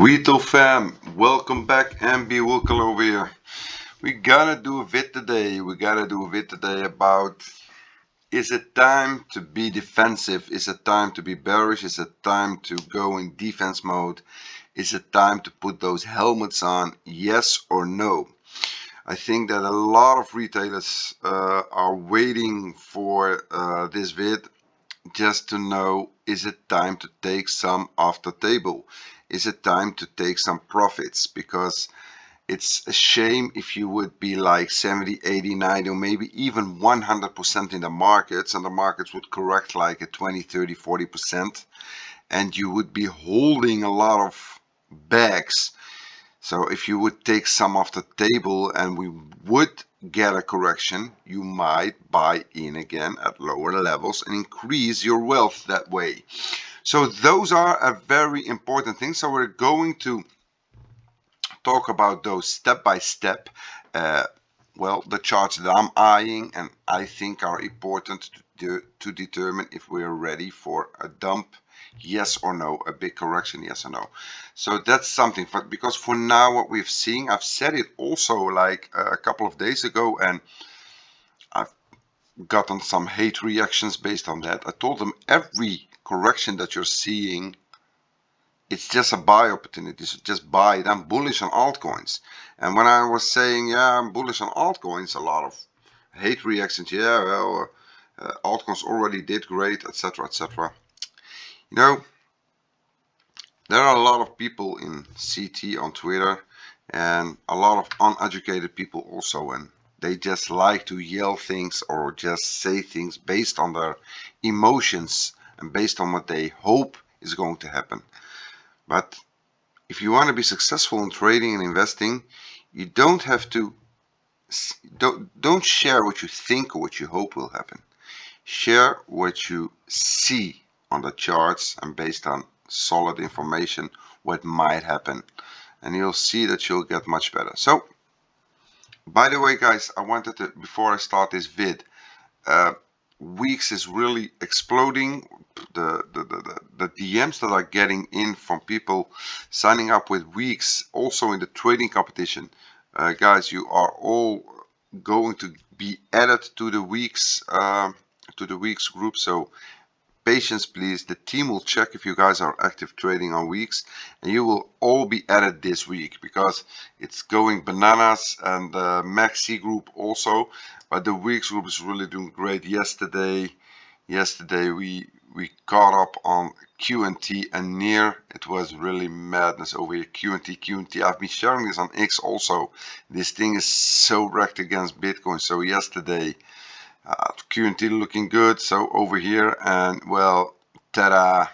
Retail fam, welcome back and be welcome over here. We gotta do a vid today. About, is it time to be defensive? Is it time to be bearish? Is it time to go in defense mode? Is it time to put those helmets on? Yes or no? I think that a lot of retailers are waiting for this vid just to know, is it time to take some off the table? Is it time to take some profits? Because it's a shame if you would be like 70, 80, 90, or maybe even 100% in the markets, and the markets would correct like a 20, 30, 40%, and you would be holding a lot of bags. So if you would take some off the table and we would get a correction, you might buy in again at lower levels and increase your wealth that way. So those are a very important thing. So we're going to talk about those step by step. Well, the charts that I'm eyeing and I think are important to determine if we're ready for a dump, yes or no, a big correction, yes or no. So that's something, because for now what we've seen, I've said it also like a couple of days ago, and I've gotten some hate reactions based on that. I told them every correction that you're seeing, it's just a buy opportunity, so just buy it. I'm bullish on altcoins. And when I was saying, yeah, I'm bullish on altcoins, a lot of hate reactions. Yeah, well, altcoins already did great, etc., etc. You know, there are a lot of people in CT on Twitter and a lot of uneducated people also, and they just like to yell things or just say things based on their emotions and based on what they hope is going to happen. But if you want to be successful in trading and investing, you don't have to, don't share what you think or what you hope will happen. Share what you see on the charts and based on solid information what might happen, and you'll see that you'll get much better. So by the way guys, I wanted to, before I start this vid, Weex is really exploding. The DMs that are getting in from people signing up with Weex, also in the trading competition, guys, you are all going to be added to the Weex group. So patience please. The team will check if you guys are active trading on Weex, and you will all be added this week because it's going bananas. And the Mexc group also, but the Weex group is really doing great. Yesterday we caught up on QNT and near. It was really madness over here. QNT. I've been sharing this on X also. This thing is so wrecked against Bitcoin. So yesterday QNT looking good. So over here, and well, ta-da,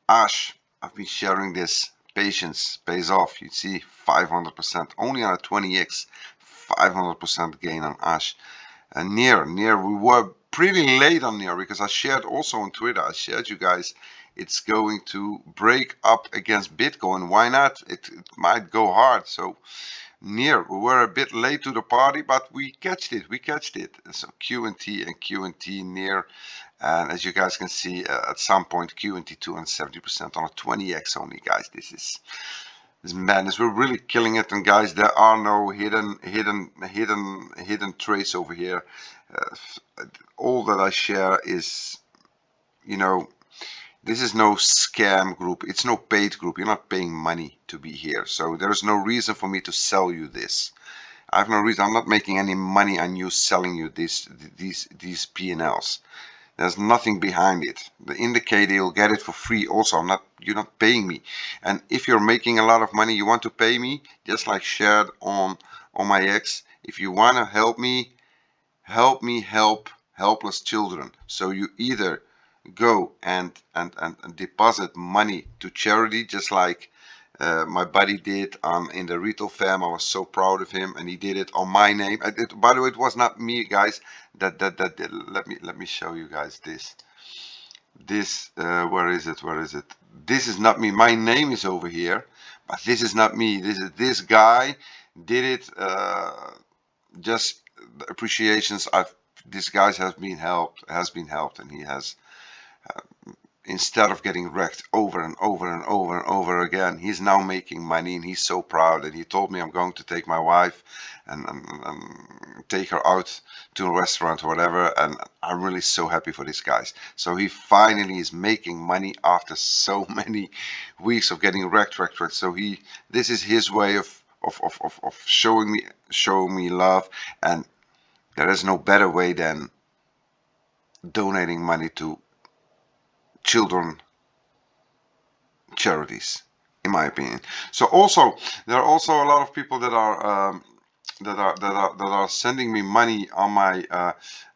Ash, I've been sharing this. Patience pays off. You see 500% only on a 20x, 500% gain on Ash. And near we were pretty late on near because I shared also on Twitter. I shared you guys, it's going to break up against Bitcoin. Why not? It might go hard. So near, we were a bit late to the party, but we catched it. So QNT near, and as you guys can see, at some point QNT 270% on a 20x only, guys. This is madness. We're really killing it, and guys, there are no hidden traits over here. All that I share is, you know, this is no scam group. It's no paid group. You're not paying money to be here. So there's no reason for me to sell you this. I have no reason. I'm not making any money on you selling you these P&Ls. There's nothing behind it. The indicator, you'll get it for free. Also, you're not paying me. And if you're making a lot of money, you want to pay me, just like shared on my X. If you want to help me help helpless children. So you either go and deposit money to charity, just like my buddy did in the retail fam. I was so proud of him, and he did it on my name. By the way, it was not me, guys. That let me show you guys this. Where is it? This is not me. My name is over here, but this is not me. This guy did it. Just the appreciations. This guy has been helped, and he has instead of getting wrecked over and over and over and over again, he's now making money, and he's so proud. And he told me, I'm going to take my wife and take her out to a restaurant or whatever. And I'm really so happy for these guys. So he finally is making money after so many weeks of getting wrecked. So this is his way of showing me love. And there is no better way than donating money to children charities, in my opinion. So also there are also a lot of people that are sending me money on my I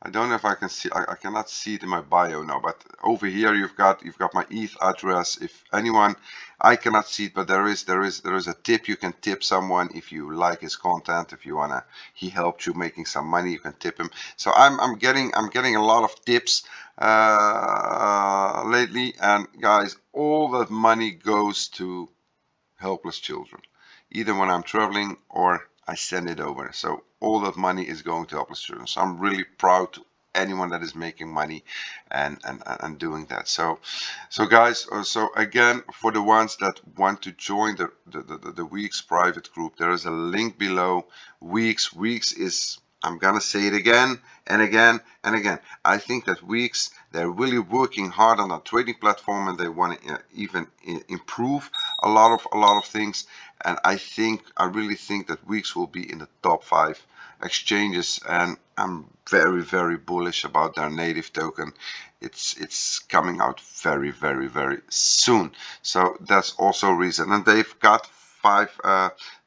don't know if I can see, I cannot see it in my bio now, but over here you've got my ETH address. If anyone, I cannot see it, but there is a tip. You can tip someone if you like his content. If you wanna, he helped you making some money, you can tip him. So I'm getting a lot of tips lately, and guys, all that money goes to helpless children, either when I'm traveling or I send it over. So all that money is going to helpless children. So I'm really proud to anyone that is making money and doing that. So guys, so again, for the ones that want to join the Weex private group, there is a link below. Weex is, I'm gonna say it again and again and again. I think that Weex, they're really working hard on a trading platform, and they want to even improve a lot of things. And I really think that Weex will be in the top 5 exchanges, and I'm very, very bullish about their native token. It's coming out very, very, very soon. So that's also a reason. And they've got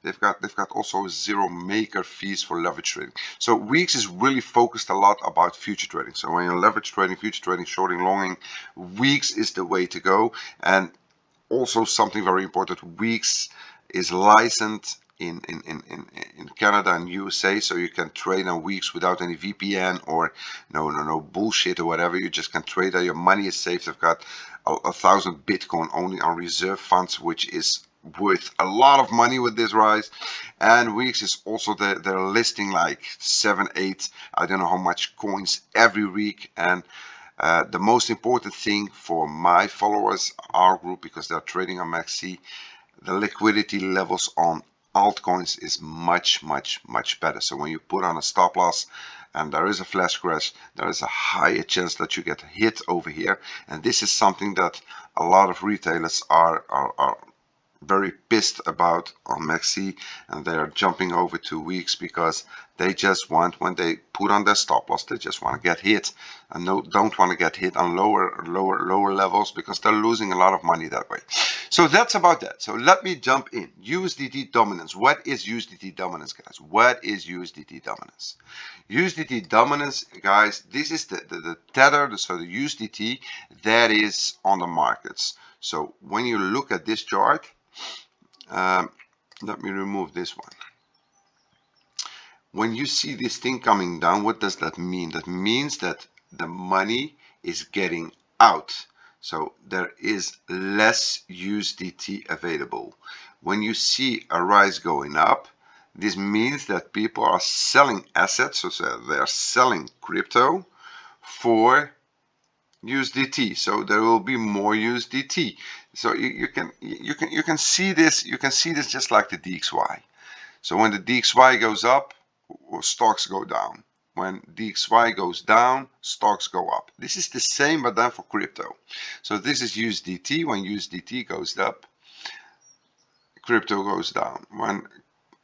they've got also 0 maker fees for leverage trading. So Weex is really focused a lot about future trading. So when you're leverage trading, future trading, shorting, longing, Weex is the way to go. And also something very important, Weex is licensed in Canada and USA, so you can trade on Weex without any VPN or no bullshit or whatever. You just can trade there. Your money is safe. They've got 1,000 Bitcoin only on reserve funds, which is worth a lot of money with this rise. And Weex is also they're listing like 7, 8, I don't know how much coins every week. And the most important thing for my followers, our group, because they're trading on Mexc, the liquidity levels on altcoins is much better. So when you put on a stop loss and there is a flash crash, there is a higher chance that you get hit over here. And this is something that a lot of retailers are very pissed about on Mexc, and they are jumping over to Weex because they just want, when they put on their stop loss, they just want to get hit, and don't want to get hit on lower levels, because they're losing a lot of money that way. So that's about that. So let me jump in. USDT dominance. What is USDT dominance, guys? What is USDT dominance? USDT dominance, guys, this is the tether, so the USDT that is on the markets. So when you look at this chart, let me remove this one. When you see this thing coming down, what does that mean? That means that the money is getting out. So there is less USDT available. When you see a rise going up, this means that people are selling assets, so they are selling crypto for USDT. So there will be more USDT. So you can see this. You can see this just like the DXY. So when the DXY goes up, stocks go down. When DXY goes down, stocks go up. This is the same, but then for crypto. So this is USDT. When USDT goes up, crypto goes down. When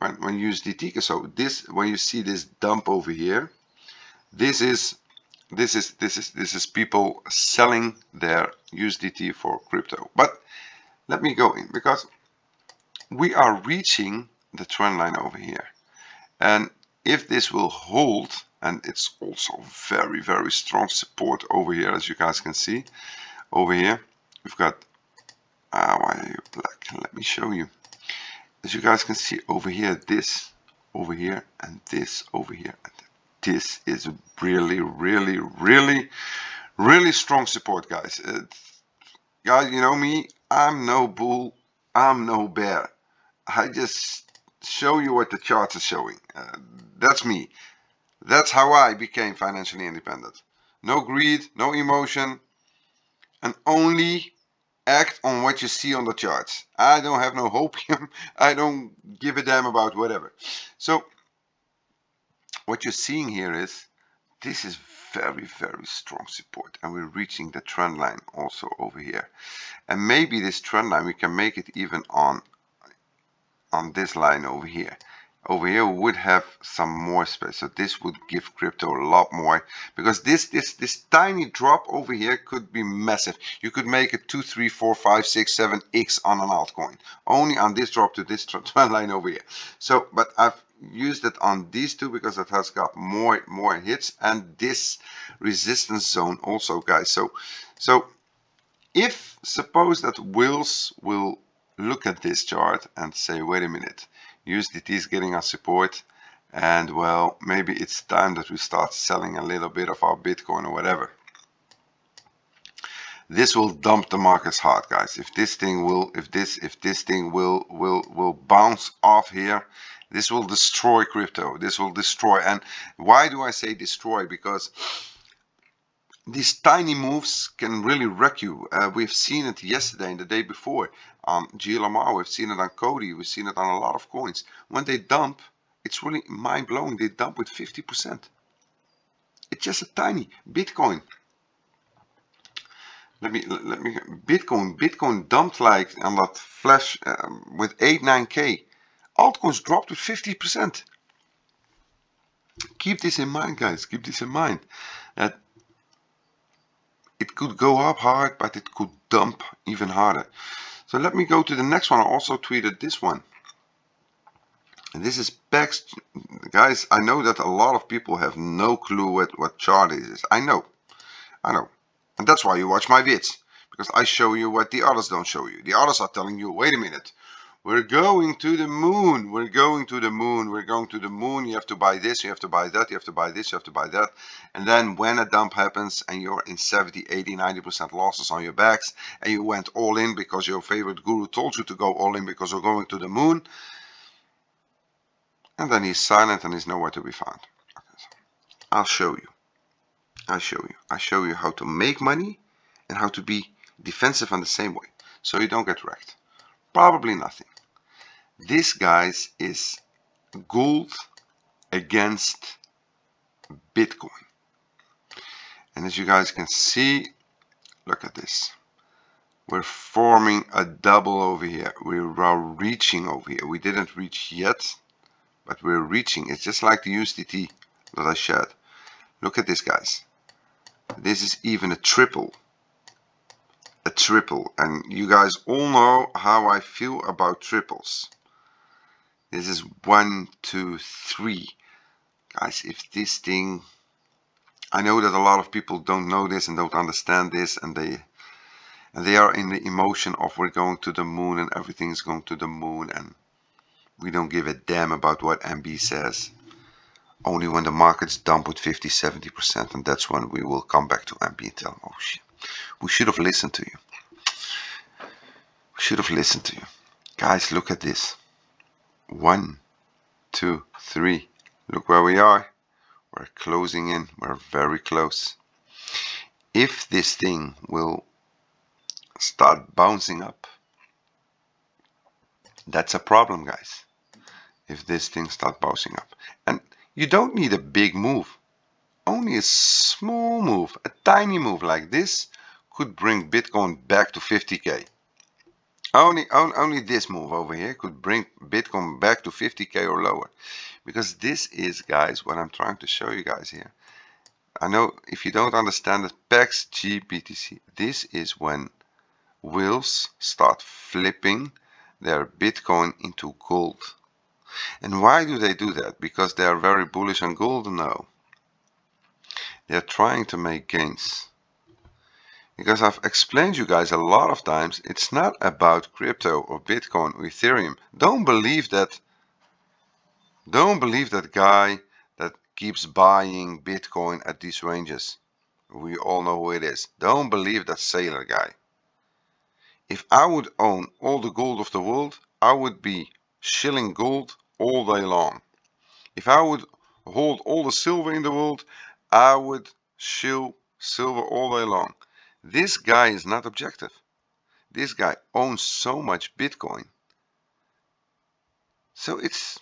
USDT, so this, when you see this dump over here, this is people selling their USDT for crypto. But let me go in, because we are reaching the trend line over here, and if this will hold, and it's also very, very strong support over here, as you guys can see over here, we've got why are you black? Let me show you. As you guys can see over here, this over here, and this over here, and this is really, really, really, really strong support, guys. Guys, you know me, I'm no bull, I'm no bear. I just show you what the charts are showing. That's me. That's how I became financially independent. No greed, no emotion, and only act on what you see on the charts. I don't have no hopium. I don't give a damn about whatever. So what you're seeing here is this is very strong support, and we're reaching the trend line also over here. And maybe this trend line we can make it even on this line over here. Over here we would have some more space, so this would give crypto a lot more, because this tiny drop over here could be massive. You could make a 2, 3, 4, 5, 6, 7x on an altcoin only on this drop to this trend line over here. So but I've used it on these two because it has got more hits, and this resistance zone also, guys. So if suppose that Wills will look at this chart and say, wait a minute, USDT is getting us support, and well, maybe it's time that we start selling a little bit of our Bitcoin or whatever. This will dump the markets hard, guys. If this thing will bounce off here, this will destroy crypto. This will destroy. And why do I say destroy? Because these tiny moves can really wreck you. We've seen it yesterday and the day before on GLMR. We've seen it on Cody. We've seen it on a lot of coins. When they dump, it's really mind-blowing. They dump with 50%. It's just a tiny Bitcoin. Let me Bitcoin dumped like on that flash with 8-9k. Altcoins dropped with 50%. Keep this in mind, guys. Keep this in mind. That it could go up hard, but it could dump even harder. So let me go to the next one. I also tweeted this one. And this is Paxg. Guys, I know that a lot of people have no clue what chart it is. I know. And that's why you watch my vids. Because I show you what the others don't show you. The others are telling you, wait a minute. We're going to the moon. We're going to the moon. We're going to the moon. You have to buy this. You have to buy that. You have to buy this. You have to buy that. And then when a dump happens and you're in 70, 80, 90% losses on your backs, and you went all in because your favorite guru told you to go all in because you're going to the moon, and then he's silent and he's nowhere to be found. Okay, so I'll show you. I show you how to make money and how to be defensive in the same way, so you don't get wrecked. Probably nothing. This, guys, is gold against Bitcoin. And as you guys can see, look at this. We're forming a double over here. We are reaching over here. We didn't reach yet, but we're reaching. It's just like the USDT that I shared. Look at this, guys. This is even a triple. A triple. And you guys all know how I feel about triples. This is 1, 2, 3. Guys, if this thing, I know that a lot of people don't know this and don't understand this, and they are in the emotion of we're going to the moon and everything's going to the moon, and we don't give a damn about what MB says. Only when the markets dump with 50, 70%, and that's when we will come back to MB and tell them, oh shit, we should have listened to you. We should have listened to you. Guys, look at this. 1, 2, 3. Look where we are. We're closing in. We're very close. If this thing will start bouncing up, that's a problem, guys. If this thing starts bouncing up. And you don't need a big move. Only a small move, a tiny move like this could bring Bitcoin back to 50k. Only this move over here could bring Bitcoin back to 50k or lower. Because this is, guys, what I'm trying to show you guys here. I know if you don't understand it, Paxg G.T.C. This is when whales start flipping their Bitcoin into gold. And why do they do that? Because they are very bullish on gold? No. They're trying to make gains. Because I've explained you guys a lot of times, it's not about crypto or Bitcoin or Ethereum. Don't believe that guy that keeps buying Bitcoin at these ranges. We all know who it is. Don't believe that sailor guy. If I would own all the gold of the world, I would be shilling gold all day long. If I would hold all the silver in the world, I would shill silver all day long. This guy is not objective. This guy owns so much Bitcoin. So it's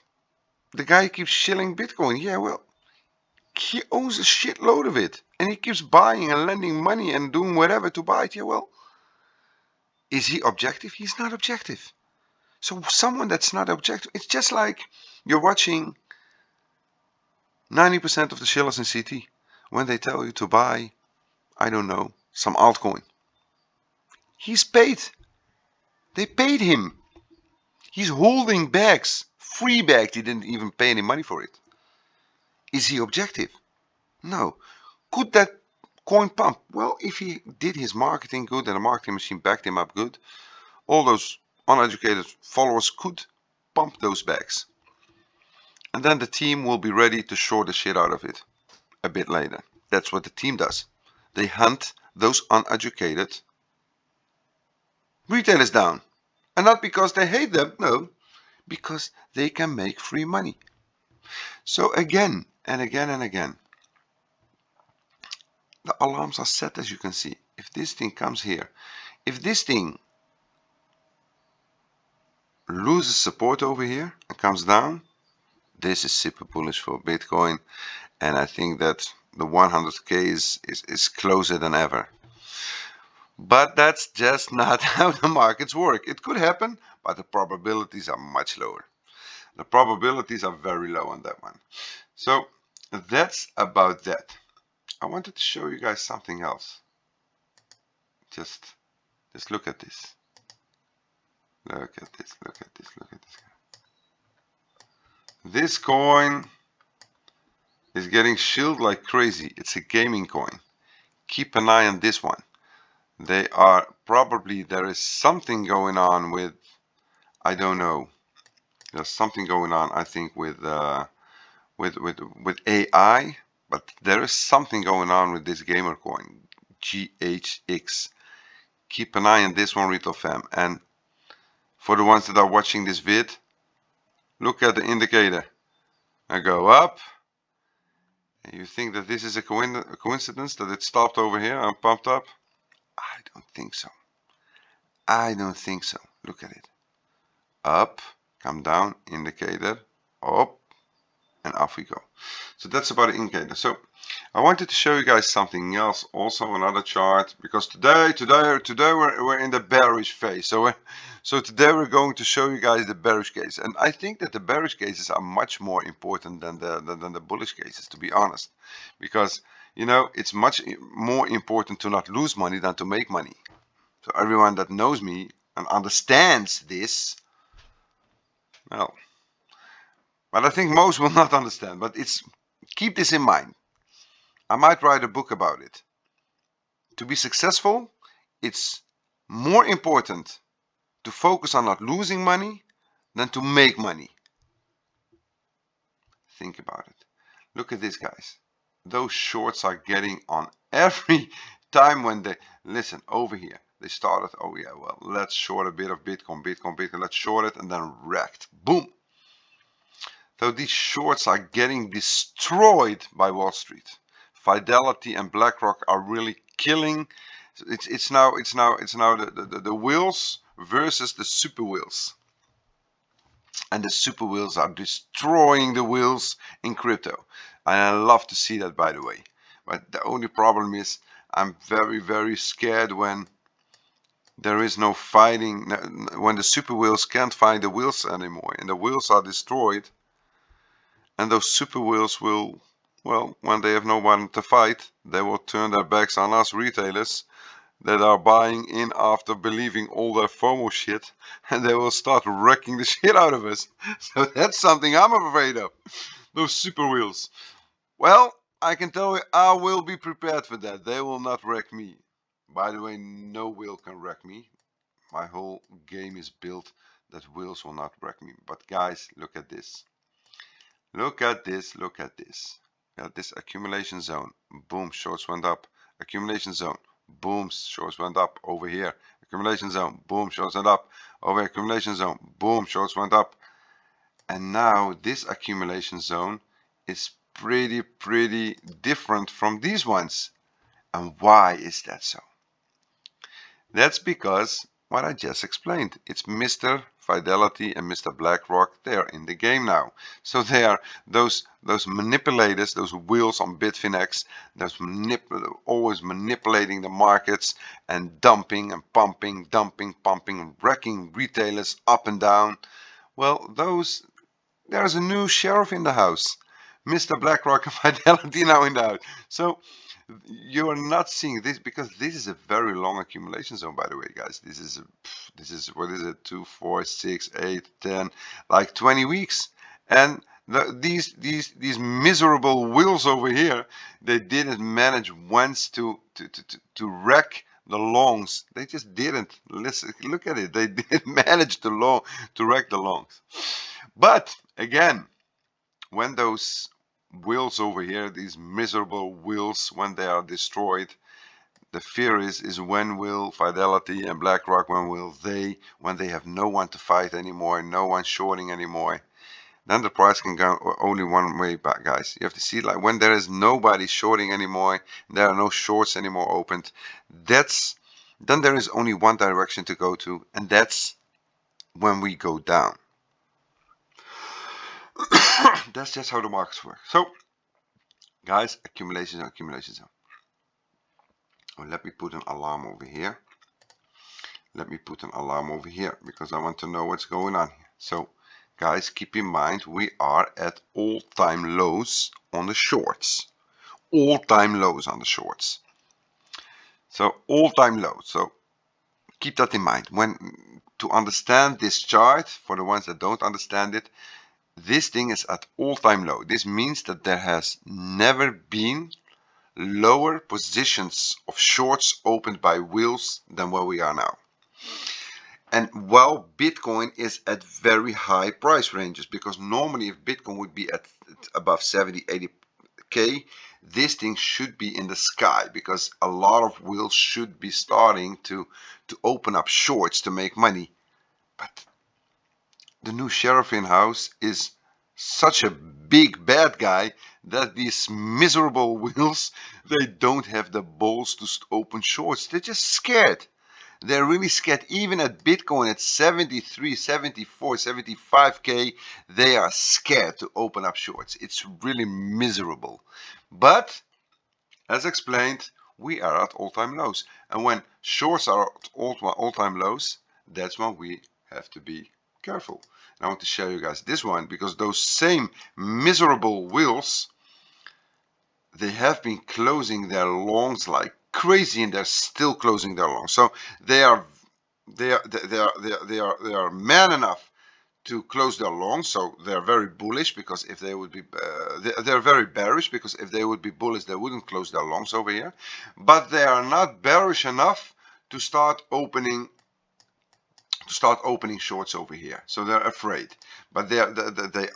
the guy keeps shilling Bitcoin. Yeah, well, he owns a shitload of it. And he keeps buying and lending money and doing whatever to buy it. Yeah, well, is he objective? He's not objective. So someone that's not objective, it's just like you're watching 90% of the shillers in CT when they tell you to buy, I don't know, some altcoin. He's paid. They paid him. He's holding bags, free bags. He didn't even pay any money for it. Is he objective? No. Could that coin pump? Well, if he did his marketing good and the marketing machine backed him up good, all those uneducated followers could pump those bags. And then the team will be ready to short the shit out of it a bit later. That's what the team does. They hunt those uneducated retailers down. And not because they hate them, no, because they can make free money. So again and again and again, the alarms are set, as you can see. If this thing comes here, if this thing loses support over here and comes down, this is super bullish for Bitcoin. And I think that the 100k is closer than ever. But that's just not how the markets work. It could happen, but the probabilities are much lower. The probabilities are very low on that one. So that's about that. I wanted to show you guys something else. Just look at this. Look at this, look at this, look at this. This coin is getting shilled like crazy. It's a gaming coin. Keep an eye on this one. They are probably, there is something going on with, I don't know. There's something going on, I think, with AI, but there is something going on with this gamer coin, GHX. Keep an eye on this one, retail fam. And for the ones that are watching this vid, look at the indicator. I go up. And you think that this is a coincidence that it stopped over here and pumped up? I don't think so. I don't think so. Look at it. Up, come down, indicator, up, and off we go. So that's about the indicator. So I wanted to show you guys something else, also another chart, because today we're in the bearish phase. So today we're going to show you guys the bearish case, and I think that the bearish cases are much more important than the bullish cases, to be honest, because you know it's much more important to not lose money than to make money. So everyone that knows me and understands this, well, but I think most will not understand. But keep this in mind. I might write a book about it. To be successful, it's more important to focus on not losing money than to make money. Think about it. Look at this, guys. Those shorts are getting on every time when they listen over here. They started, oh yeah, well, let's short a bit of Bitcoin, let's short it, and then wrecked. Boom. So these shorts are getting destroyed by Wall Street. Fidelity and BlackRock are really killing. It's now the whales versus the super whales, and the super whales are destroying the whales in crypto. And I love to see that, by the way. But the only problem is I'm very scared when there is no fighting, when the super whales can't find the whales anymore and the whales are destroyed. And those super whales will, well, when they have no one to fight, they will turn their backs on us retailers that are buying in after believing all their FOMO shit, and they will start wrecking the shit out of us. So that's something I'm afraid of. Those super whales. Well, I can tell you, I will be prepared for that. They will not wreck me. By the way, no whale can wreck me. My whole game is built that whales will not wreck me. But guys, look at this. Look at this, look at this. Got this accumulation zone. Boom, shorts went up. Accumulation zone. Boom, shorts went up over here. Accumulation zone. Boom, shorts went up. Over accumulation zone. Boom, shorts went up. And now this accumulation zone is pretty different from these ones. And why is that so? That's because what I just explained. It's Mr. Fidelity and Mr. BlackRock. They're in the game now. So they are those manipulators, those wheels on Bitfinex, those always manipulating the markets and dumping and pumping, dumping, pumping, wrecking retailers up and down. Well, there's a new sheriff in the house. Mr. BlackRock and Fidelity now in the house. So you are not seeing this because this is a very long accumulation zone, by the way, guys. This is what is it, 2, 4, 6, 8, 10, like 20 weeks. And these miserable wheels over here, they didn't manage once to wreck the longs. They just didn't. Listen, look at it. They didn't manage to wreck the longs. But again, when those wheels over here, these miserable wheels, when they are destroyed, the fear is when will Fidelity and BlackRock, when they have no one to fight anymore, no one shorting anymore, then the price can go only one way back, guys. You have to see, like, when there is nobody shorting anymore, there are no shorts anymore opened, then there is only one direction to go to, and that's when we go down. That's just how the markets work. So guys, accumulation zone. Oh, let me put an alarm over here. Because I want to know what's going on here. So guys, keep in mind we are at all-time lows on the shorts. All-time lows on the shorts. So all-time lows. So keep that in mind. To understand this chart, for the ones that don't understand it, this thing is at all-time low. This means that there has never been lower positions of shorts opened by wheels than where we are now. And while Bitcoin is at very high price ranges, because normally if Bitcoin would be at above 70, 80K, this thing should be in the sky, because a lot of wheels should be starting to open up shorts to make money. But the new sheriff in house is such a big bad guy that these miserable wheels, they don't have the balls to open shorts. They're just scared. They're really scared. Even at Bitcoin at 73, 74, 75K, they are scared to open up shorts. It's really miserable. But as explained, we are at all-time lows. And when shorts are at all-time lows, that's when we have to be careful. And I want to show you guys this one, because those same miserable wheels, they have been closing their longs like crazy, and they're still closing their longs. So they are man enough to close their longs, so they're very bullish, because if they would be they're very bearish, because if they would be bullish they wouldn't close their longs over here, but they are not bearish enough to start opening shorts over here. So they're afraid, but they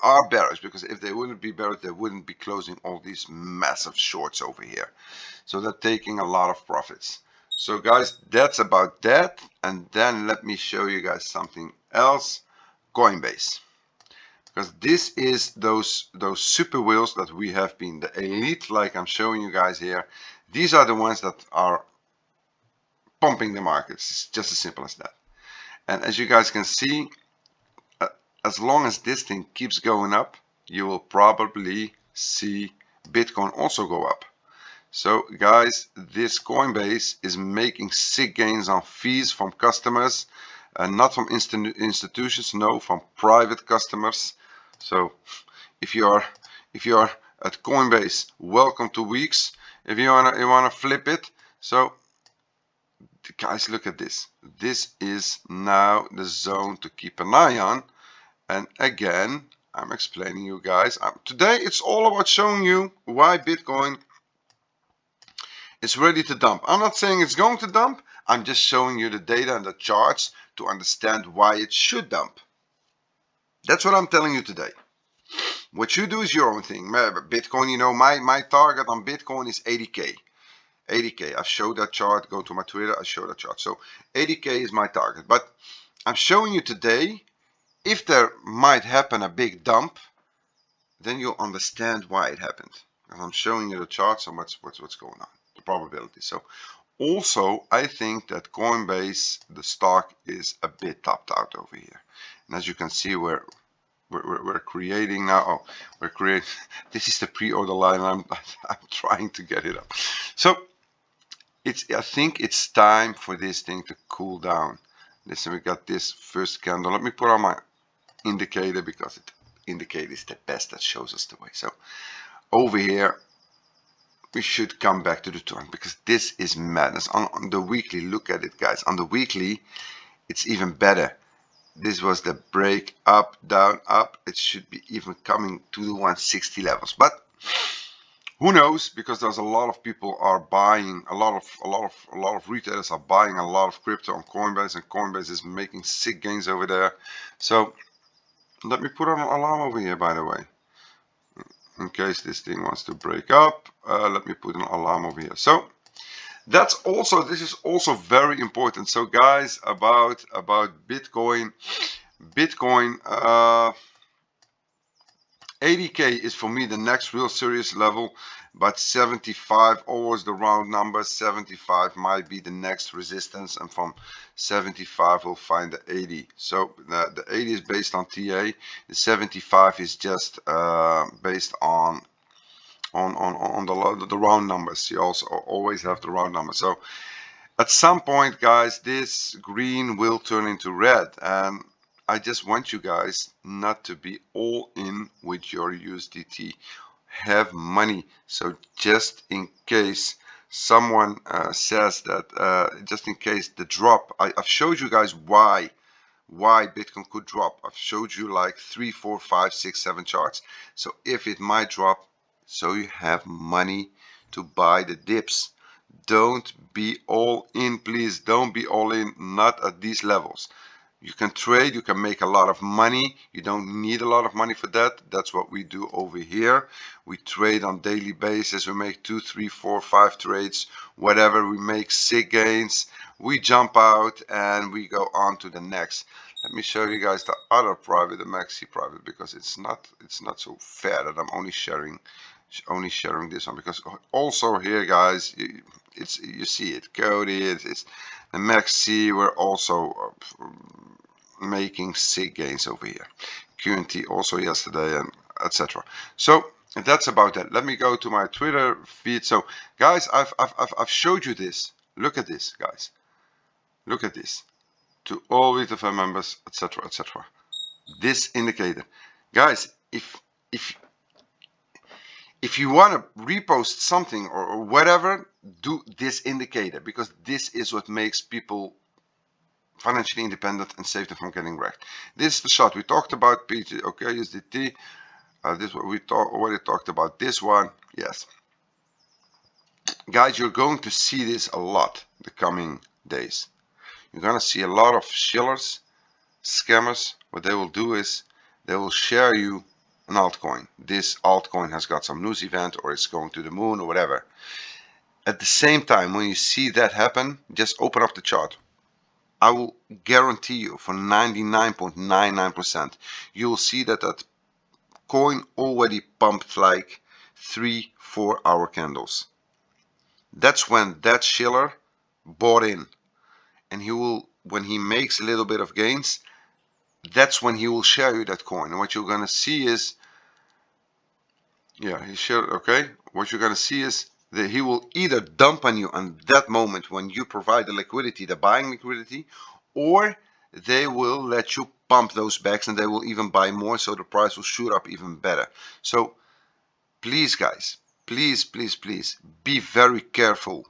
are bearish, because if they wouldn't be bearish they wouldn't be closing all these massive shorts over here. So they're taking a lot of profits. So guys, that's about that. And then let me show you guys something else. Coinbase, because this is those super wheels that we have been the elite, like I'm showing you guys here. These are the ones that are pumping the markets. It's just as simple as that. And as you guys can see, as long as this thing keeps going up, you will probably see Bitcoin also go up. So guys, this Coinbase is making sick gains on fees from customers, and not from institutions, no, from private customers. So if you are at Coinbase, welcome to Weex. If you wanna flip it. So guys, look at this. This is now the zone to keep an eye on. And again, I'm explaining you guys. Today it's all about showing you why Bitcoin is ready to dump. I'm not saying it's going to dump. I'm just showing you the data and the charts to understand why it should dump. That's what I'm telling you today. What you do is your own thing. Bitcoin, you know, my target on Bitcoin is 80K. 80K. I showed that chart. Go to my Twitter. I show that chart. So 80K is my target. But I'm showing you today, if there might happen a big dump, then you'll understand why it happened. And I'm showing you the charts and what's going on, the probability. So Also, I think that Coinbase, the stock, is a bit topped out over here. And as you can see, we're creating now. Oh, we're creating. This is the pre-order line. I'm trying to get it up. So I think it's time for this thing to cool down. Listen, we got this first candle. Let me put on my indicator because it indicator is the best that shows us the way. So over here we should come back to the turn because this is madness. On the weekly, look at it, guys. On the weekly, it's even better. This was the break, up, down, up. It should be even coming to the 160 levels, but who knows? Because there's a lot of people are buying, a lot of retailers are buying a lot of crypto on Coinbase, and Coinbase is making sick gains over there. So let me put on an alarm over here, by the way, in case this thing wants to break up. Let me put an alarm over here. So this is also very important. So guys, about Bitcoin, 80k is for me the next real serious level, but 75, always the round number, 75 might be the next resistance, and from 75 we'll find the 80. So the 80 is based on TA, the 75 is just based on the round numbers. You also always have the round numbers. So at some point, guys, this green will turn into red, and I just want you guys not to be all in with your USDT. Have money. So just in case someone says that, just in case the drop, I've showed you guys why Bitcoin could drop. I've showed you like 3, 4, 5, 6, 7 charts. So if it might drop, so you have money to buy the dips. Don't be all in, please. Don't be all in, not at these levels. You can trade, you can make a lot of money. You don't need a lot of money for that. That's what we do over here. We trade on daily basis. We make 2, 3, 4, 5 trades, whatever. We make sick gains. We jump out and we go on to the next. Let me show you guys the other private, the Mexc private, because it's not so fair that I'm only sharing this one, because also here, guys, you see it, Cody, it's the Mexc. We're also making sick gains over here. QNT also yesterday, and etc. So that's about that. Let me go to my Twitter feed. So guys, I've showed you this. Look at this, guys. Look at this. To all VTFM members, etc., etc. This indicator, guys. If you want to repost something or whatever, do this indicator, because this is what makes people financially independent and save them from getting wrecked. This is the shot. We talked about PG, okay, USDT. This is what we already talked about. This one, yes. Guys, you're going to see this a lot the coming days. You're going to see a lot of shillers, scammers. What they will do is they will share you an altcoin. This altcoin has got some news event, or it's going to the moon, or whatever. At the same time, when you see that happen, just open up the chart. I will guarantee you for 99.99%, you will see that that coin already pumped like 3-4 hour candles. That's when that shiller bought in, and he will, when he makes a little bit of gains, that's when he will share you that coin. And what you're going to see is, yeah, he shared, okay, what you're going to see is that he will either dump on you on that moment when you provide the liquidity, the buying liquidity, or they will let you pump those bags, and they will even buy more, so the price will shoot up even better. So please, guys, please be very careful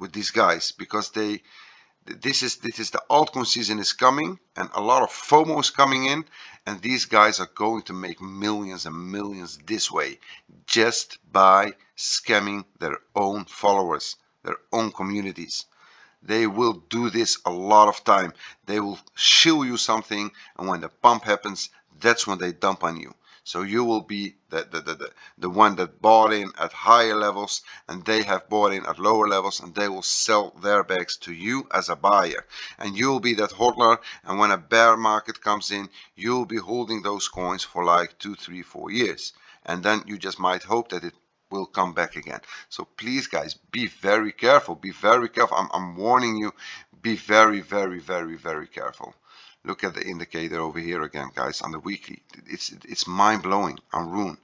with these guys, because this is the altcoin season is coming, and a lot of FOMO is coming in, and these guys are going to make millions and millions this way, just by scamming their own followers, their own communities. They will do this a lot of time. They will shill you something, and when the pump happens, that's when they dump on you. So you will be the one that bought in at higher levels, and they have bought in at lower levels, and they will sell their bags to you as a buyer. And you'll be that hodler, and when a bear market comes in, you'll be holding those coins for like 2, 3, 4 years. And then you just might hope that it will come back again. So please guys, be very careful, be very careful. I'm warning you, be very careful. Look at the indicator over here again, guys, on the weekly. It's mind-blowing. On Rune,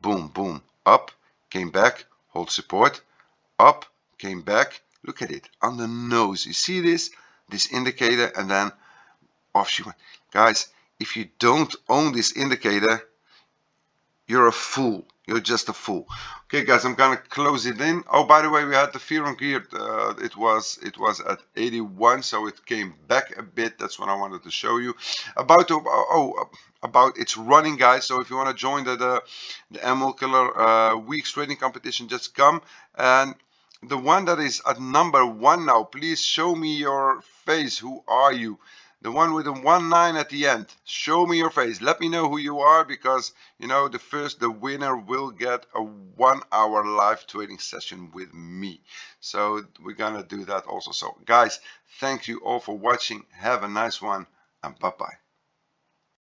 boom boom, up, came back, hold support, up, came back. Look at it on the nose. You see this indicator, and then off she went. Guys, if you don't own this indicator, you're a fool. You're just a fool. Okay, guys, I'm gonna close it in. Oh, by the way, we had the fear on gear. It was at 81, so it came back a bit. That's what I wanted to show you about. About it's running, guys. So if you want to join the ML Killer Weex trading competition, just come. And the one that is at #1 now, please show me your face. Who are you? The one with the 19 at the end. Show me your face. Let me know who you are, because you know the winner will get a 1-hour live trading session with me. So we're gonna do that also. So guys, thank you all for watching. Have a nice one, and bye bye.